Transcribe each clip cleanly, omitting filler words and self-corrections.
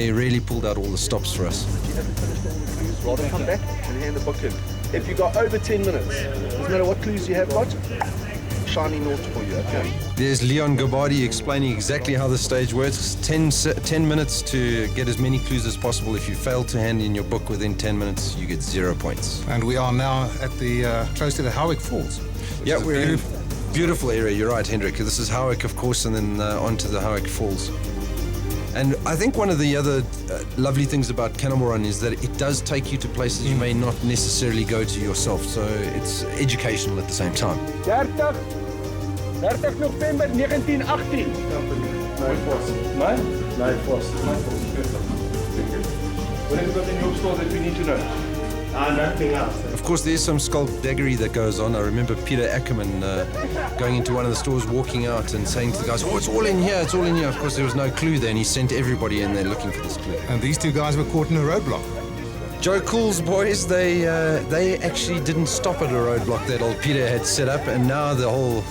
He really pulled out all the stops for us. Rather come back and hand the book in. If you got over 10 minutes, doesn't matter what clues you have got, shiny nought for you, okay? There's Leon Gabardi explaining exactly how the stage works. 10 minutes to get as many clues as possible. If you fail to hand in your book within 10 minutes, you get 0 points. And we are now at the close to the Howick Falls. Yeah, we're in a beautiful area. You're right, Hendrik. This is Howick, of course, and then on to the Howick Falls. And I think one of the other lovely things about Cannonball Run is that it does take you to places you may not necessarily go to yourself. So it's educational at the same time. 30 November 1918. Nee, vast. Nee? Nee, vast. What have you got in your store that we need to know? Nothing else. Of course, there's some skullduggery that goes on. I remember Peter Ackerman going into one of the stores, walking out and saying to the guys, "Oh, it's all in here, it's all in here." Of course, there was no clue there, and he sent everybody in there looking for this clue. And these two guys were caught in a roadblock. Joe Cool's boys, they actually didn't stop at a roadblock that old Peter had set up, and now the whole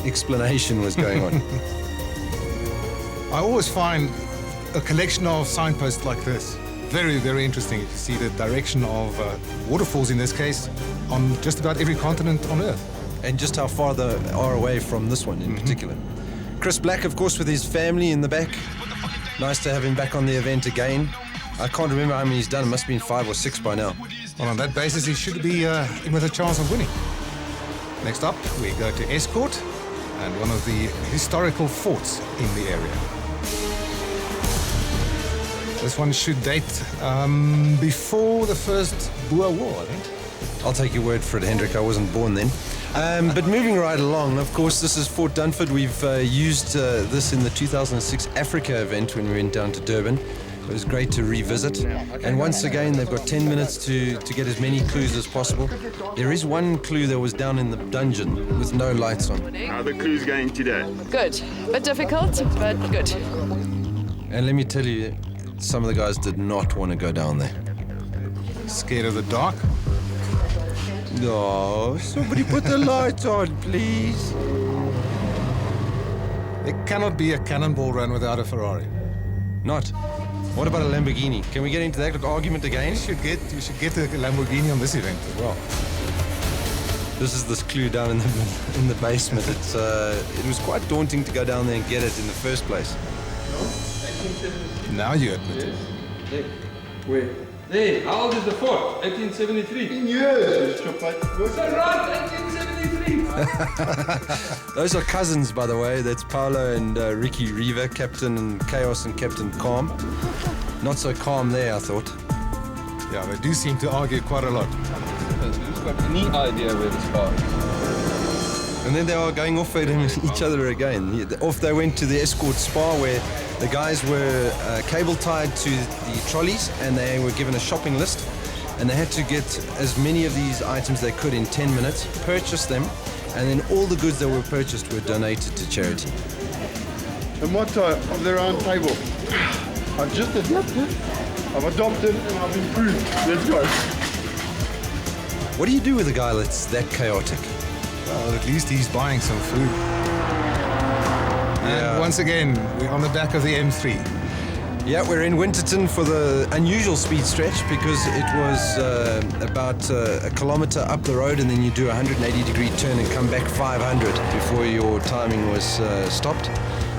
explanation was going on. I always find a collection of signposts like this very, very interesting. You see the direction of waterfalls in this case on just about every continent on Earth. And just how far they are away from this one in particular. Chris Black, of course, with his family in the back. Nice to have him back on the event again. I can't remember how many he's done. It must have been 5 or 6 by now. Well, on that basis, he should be in with a chance of winning. Next up, we go to Escort and one of the historical forts in the area. This one should date before the First Boer War, I think. I'll take your word for it, Hendrik. I wasn't born then. But moving right along, of course, this is Fort Dunford. We've used this in the 2006 Africa event when we went down to Durban. It was great to revisit. And once again, they've got 10 minutes to get as many clues as possible. There is one clue that was down in the dungeon with no lights on. How are the clues going today? Good. Bit difficult, but good. And let me tell you, some of the guys did not want to go down there. Scared of the dark? No, somebody put the lights on, please. There cannot be a Cannonball Run without a Ferrari. Not. What about a Lamborghini? Can we get into that argument again? We should get a Lamborghini on this event as well. This is this clue down in the basement. It was quite daunting to go down there and get it in the first place. Now you admit it. Where? There, how old is the fort? 1873. In years. So right, 1873. Those are cousins, by the way. That's Paolo and Ricky Riva, Captain Chaos and Captain Calm. Not so calm there, I thought. Yeah, they do seem to argue quite a lot. Who's got any idea where this bar is? And then they are going off at each other again. Off they went to the Escort Spa where the guys were cable tied to the trolleys and they were given a shopping list. And they had to get as many of these items they could in 10 minutes, purchase them, and then all the goods that were purchased were donated to charity. The motto of the round table. I've just adapted, I've adopted, and I've improved. Let's go. What do you do with a guy that's that chaotic? Well, at least he's buying some food. Yeah. And once again, we're on the back of the M3. Yeah, we're in Winterton for the unusual speed stretch because it was about a kilometre up the road and then you do a 180-degree turn and come back 500 before your timing was stopped.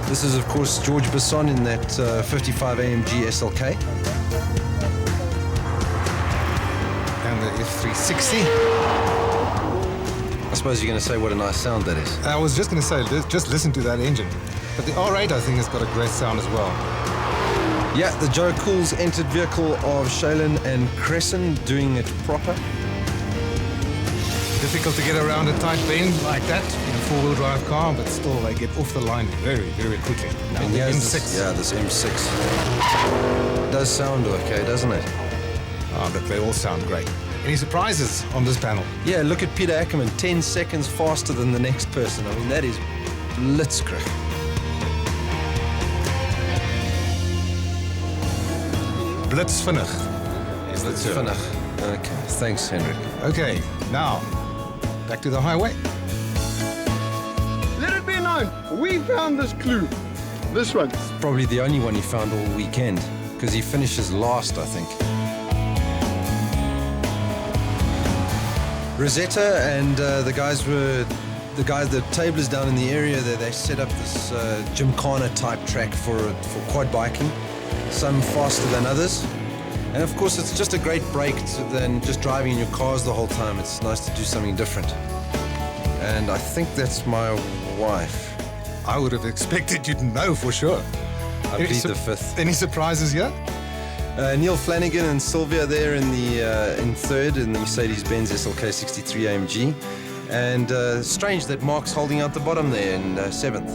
This is, of course, George Besson in that 55 AMG SLK. And the F360. I suppose you're going to say what a nice sound that is. I was just going to say, just listen to that engine. But the R8, I think, has got a great sound as well. Yeah, the Joe Cool's entered vehicle of Shaylin and Crescent doing it proper. Difficult to get around a tight bend like that in a four-wheel drive car, but still they get off the line very, very quickly. Now And the here's M6. this M6. Does sound okay, doesn't it? Oh, look, they all sound great. Any surprises on this panel? Yeah, look at Peter Ackerman, 10 seconds faster than the next person. I mean, that is blitzkrieg. Blitzvinnig is the term. Vinnig. Okay, thanks, Hendrik. Okay, now, back to the highway. Let it be known, we found this clue. This one. Probably the only one he found all weekend, because he finishes last, I think. Rosetta and the tablers down in the area there, they set up this gymkhana type track for quad biking, some faster than others. And of course, it's just a great break than just driving in your cars the whole time. It's nice to do something different. And I think that's my wife. I would have expected you to know for sure. I plead the fifth. Any surprises here? Neil Flanagan and Sylvia there in third in the Mercedes-Benz SLK 63 AMG. And strange that Mark's holding out the bottom there in seventh.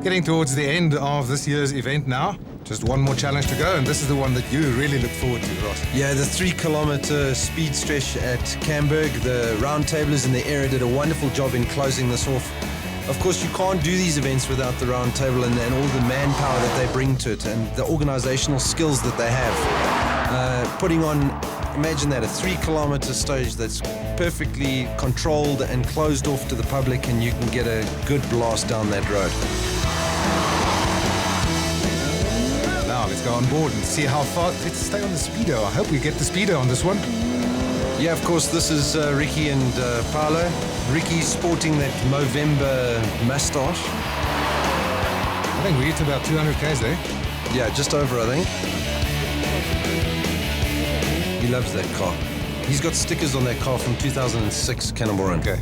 Getting towards the end of this year's event now. Just one more challenge to go, and this is the one that you really look forward to, Ross. Yeah, the 3 kilometer speed stretch at Camberg. The roundtablers in the area did a wonderful job in closing this off. Of course, you can't do these events without the round table and all the manpower that they bring to it and the organizational skills that they have. Putting on, imagine that, a 3 kilometer stage that's perfectly controlled and closed off to the public, and you can get a good blast down that road. Now let's go on board and see how far. Let's stay on the speedo. I hope we get the speedo on this one. Yeah, of course, this is Ricky and Paolo. Ricky's sporting that Movember moustache. I think we're at about 200 k's there. Yeah, just over, I think. He loves that car. He's got stickers on that car from 2006 Cannonball Run. Okay.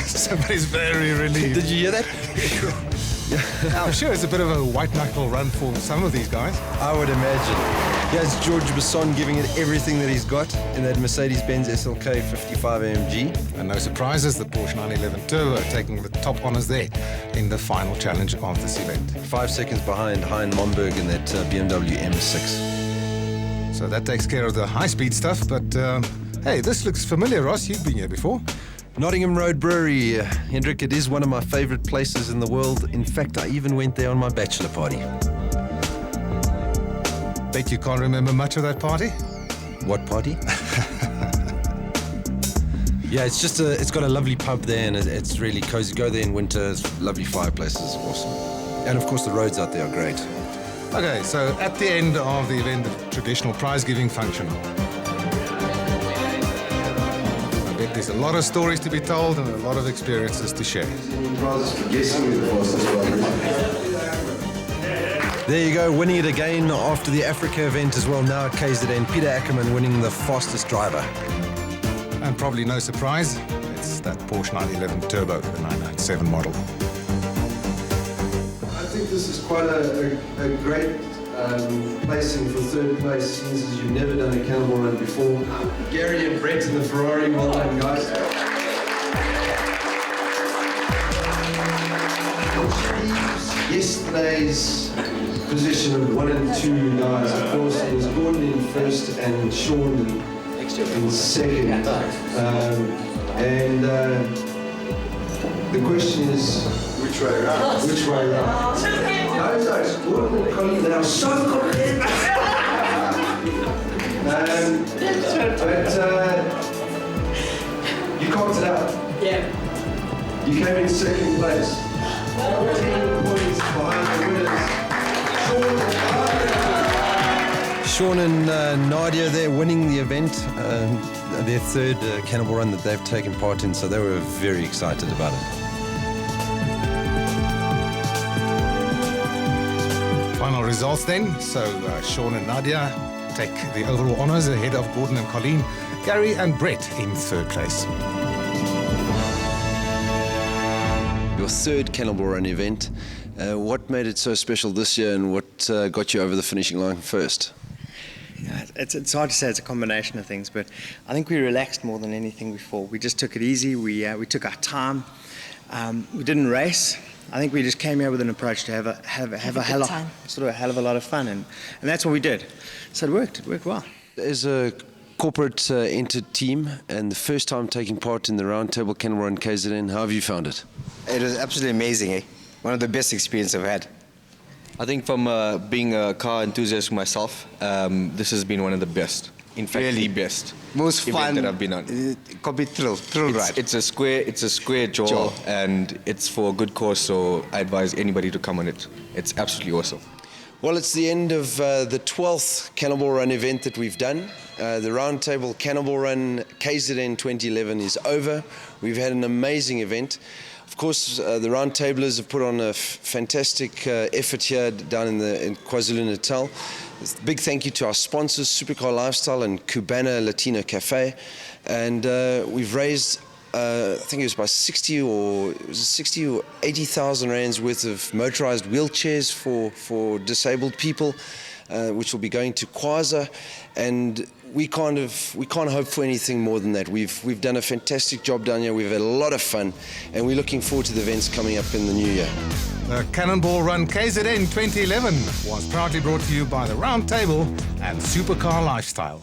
Somebody's very relieved. Did you hear that? I'm sure it's a bit of a white-knuckle run for some of these guys. I would imagine. Here's George Besson giving it everything that he's got in that Mercedes-Benz SLK 55 AMG. And no surprises, the Porsche 911 Turbo taking the top honours there in the final challenge of this event. 5 seconds behind Hein Momberg in that BMW M6. So that takes care of the high-speed stuff, but hey, this looks familiar, Ross. You've been here before. Nottingham Road Brewery, Hendrik, it is one of my favorite places in the world. In fact, I even went there on my bachelor party. Bet you can't remember much of that party? What party? Yeah, it's got a lovely pub there, and it's really cozy. Go there in winter, it's lovely fireplaces, awesome. And of course the roads out there are great. Okay, so at the end of the event, the traditional prize-giving function. There's a lot of stories to be told and a lot of experiences to share. There you go, winning it again after the Africa event as well now at KZN. Peter Ackerman winning the fastest driver. And probably no surprise, it's that Porsche 911 Turbo, the 997 model. I think this is quite a great placing for third place, since you've never done a Cannonball Run before. Gary and Brett in the Ferrari, well done, guys. Which leaves yesterday's position of 1 and 2 guys. Of course, it was Gordon in first and Sean in second. The question is, which way around? Which way around? Those Gordon and Colleen, they are so complicated. But you cocked it up. Yeah. You came in second place. 10 points behind the winners. Sean and Nadia, they're winning the event. Their third Cannonball Run that they've taken part in, so they were very excited about it. Final results then. So Sean and Nadia take the overall honours ahead of Gordon and Colleen, Gary and Brett in third place. Your third Cannonball Run event. What made it so special this year, and what got you over the finishing line first? Yeah, it's hard to say. It's a combination of things, but I think we relaxed more than anything before. We just took it easy. We took our time. We didn't race. I think we just came here with an approach to have a hell of a lot of fun, and that's what we did. So it worked well. As a corporate entered team and the first time taking part in the Roundtable Cannonball Run KZN, how have you found it? It was absolutely amazing, eh? One of the best experiences I've had. I think from being a car enthusiast myself, this has been one of the best. In fact, Really? the best Most event fun that I've been on. Complete thrill ride. It's a square jaw, and it's for a good cause, so I advise anybody to come on it. It's absolutely awesome. Well, it's the end of the 12th Cannonball Run event that we've done. The roundtable Cannonball Run KZN 2011 is over. We've had an amazing event. Of course, the roundtablers have put on a fantastic effort here down in KwaZulu-Natal. Big thank you to our sponsors, Supercar Lifestyle and Cubana Latino Cafe. And we've raised, I think it was about 60 or 80,000 rands worth of motorized wheelchairs for disabled people, which will be going to Kwaza. And we can't hope for anything more than that. We've done a fantastic job down here. We've had a lot of fun, and we're looking forward to the events coming up in the new year. The Cannonball Run KZN 2011 was proudly brought to you by the Round Table and Supercar Lifestyle.